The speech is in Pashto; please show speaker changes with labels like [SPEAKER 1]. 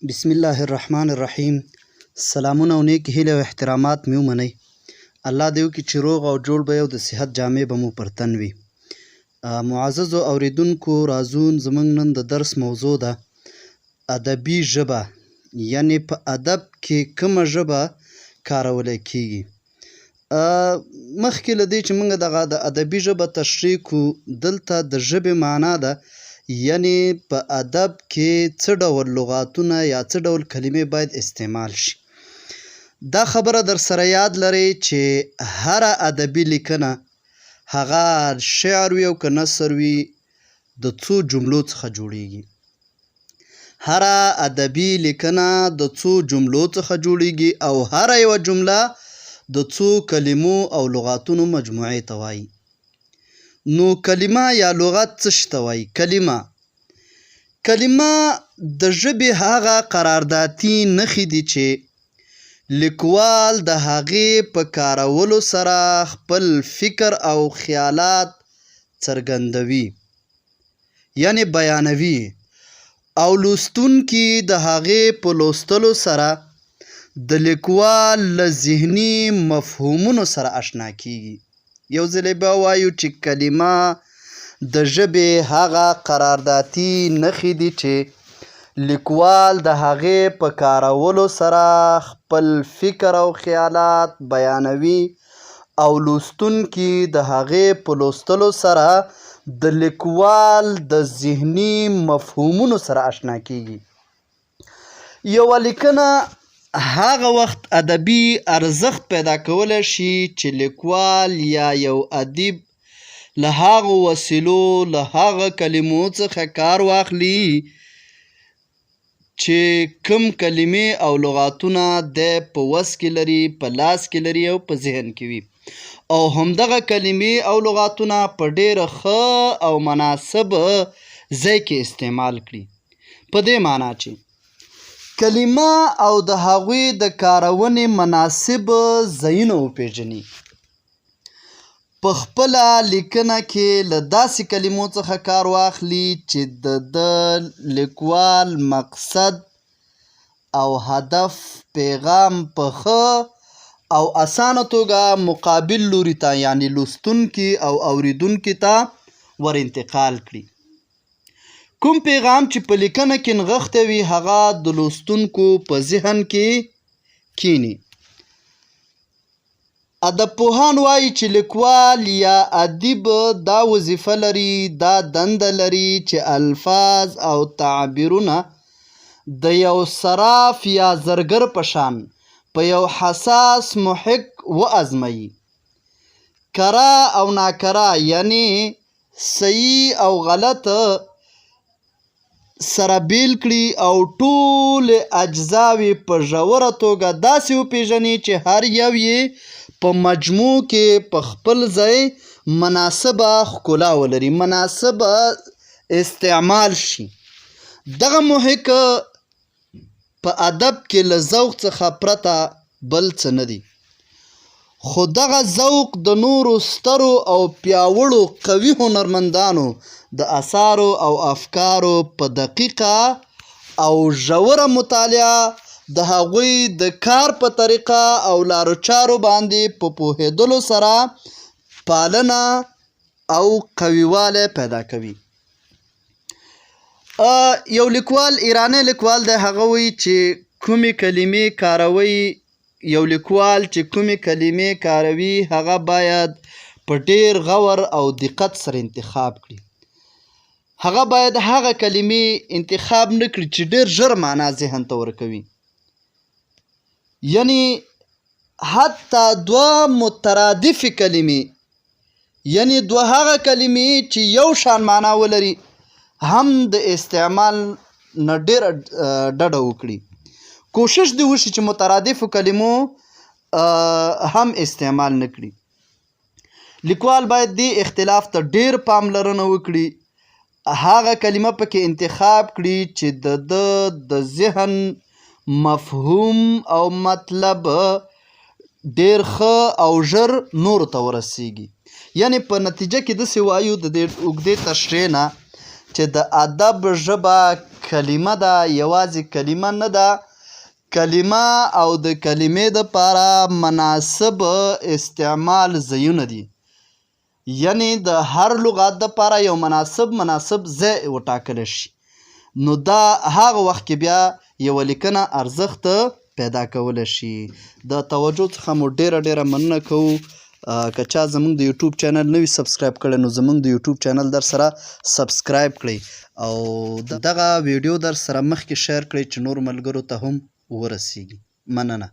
[SPEAKER 1] بسم الله الرحمن الرحیم. سلامونه او نیک هیله او احترامات مې ومنئ. الله دې وکړي چې روغ او جوړ به یو د صحت جامې به مو پر تن وي. معززو اوریدونکو رازون زموږ نن د درس موضوع ده ادبي ژبه، یعنې په ادب کې کومه ژبه کارولی کیږي. مخکې له دې چې موږ دغه د ادبي ژبه تشریح کړو، دلته د ژبې معنا ده یعنی په ادب کې څه ډول لغاتونه یا څه ډول کلمې باید استعمال شي. دا خبره در سره یاد لرئ چې هره ادبي لیکنه هغه شعر وي او که نثر وي د څو جملو څخه جوړیږي. هره ادبي لیکنه د څو جملو څخه جوړیږي او هره یوه جمله د څو کلمو او لغاتونو مجموعې ته وایي. نو کلمه یا لغت څه شي ته وایي؟ کلمه د ژبې هغه قراردادي نښې دي چې لیکوال د هغې په کارولو سره خپل فکر او خیالات څرګندوي، یعنې بیانوي، او لوستونکي د هغې په لوستلو سره د لیکوال له ذهني مفهومونو سره اشنا کیږي. یو ځلې به وایو چې کلمه د ژبې هغه قراردادي نښې دي چې لیکوال د هغې په کارولو سره خپل فکر او خیالات بیانوي او لوستونکي د هغې په لوستلو سره د لیکوال د ذهني مفهومونو سره اشنا کیږي. یوه لیکنه هغه وخت ادبي ارزښت پیدا کولی شي چې لیکوال یا یو ادیب له هغو وسیلو له هغه کلمو څخه کار واخلي چې کوم کلمې او لغاتونه دی په وس کې لري، په لاس کې لري او په ذهن کې وي، او همدغه کلمې او لغاتونه په ډېره ښه او مناسب ځای کې استعمال کړي. په دې معنا چې کلمه او د هغوی د کارونې مناسب ځایونه وپېژني. په خپله لیکنه کې له داسې کلمو څخه کار واخلي چې د لیکوال مقصد او هدف پیغام په ښه او اسانه توګه مقابل لوري ته یعنې لوستونکي او اوریدونکي ته ور انتقال کړي. کوم پیغام چې په لیکنه کې نغښتی وي هغه د لوستونکو په ذهن کې کینی. ادب پوهان وایي چې لیکوال یا ادیب دا وظیفه لري، دا دنده لري چې الفاظ او تعبیرونه د یو صراف یا زرګر په شان په یو حساس محک وازموي. کره او ناکره یعنی صحیح او غلط سره بیل کړي او ټول اجزاوې په ژوره توګه داسې وپېژني چې هر یو یې په مجموع کې په خپل ځای مناسبه ښکلا ولري، مناسبه استعمال شي. دغه محک په ادب کې له ذوق څخه پرته بل څه نه دي، خو دغه ذوق د نورو سترو او پیاوړو قوي هنرمندانو د اثارو او افکارو په دقیقه او ژوره مطالعه د هغوی د کار په طریقه او لارو چارو باندې په پوهېدلو سره پالنه او قویوالی پیدا کوي. یو لیکوال ایرانی لیکوال دی، هغه وایي چې کومې کلمې کاروي، یو لیکوال چې کومې کلمې کاروي هغه باید په ډېر غور او دقت سره انتخاب کړي. هغه باید هغه کلمې انتخاب نه کړي چې ډېر ژر معنا ذهن ته ورکوي. یعنی حتی دوه مترادفې کلمې، یعنی دوه هغه کلمې چې یو شان معنا ولري هم د استعمال نه ډېره ډډه وکړي. کوشش دې وشي چې مترادفو کلمو هم استعمال نه کړي. لیکوال باید دې اختلاف ته ډېر پاملرنه وکړي، هغه کلمه پکې انتخاب کړي چې د ذهن مفهوم او مطلب ډېر ښه او ژر نورو ته ورسیږي. یعنې په نتیجه کې داسې وایو د دې اوږدې تشریح نه چې د ادب ژبه کلمه ده، یوازې کلمه نه ده. کلمه او د کلمې دپاره مناسب استعمال ځایونه دي. یعنی د هر لغت دپاره یو مناسب ځای وټاکلی شي. نو دا هغه وخت کې بیا یوه لیکنه ارزښت پیدا کولی شي. د توجه څخه مو ډیره مننه کوو. که چا زموږ د یوټیوب چینل نه وي سبسکرایب کړی نو زموږ د یوټیوب چینل در سره سبسکرایب کړئ او دغه ویډیو در سره مخکې شیر کړئ چې نور ملګرو ته هم ورسیږي. مننه.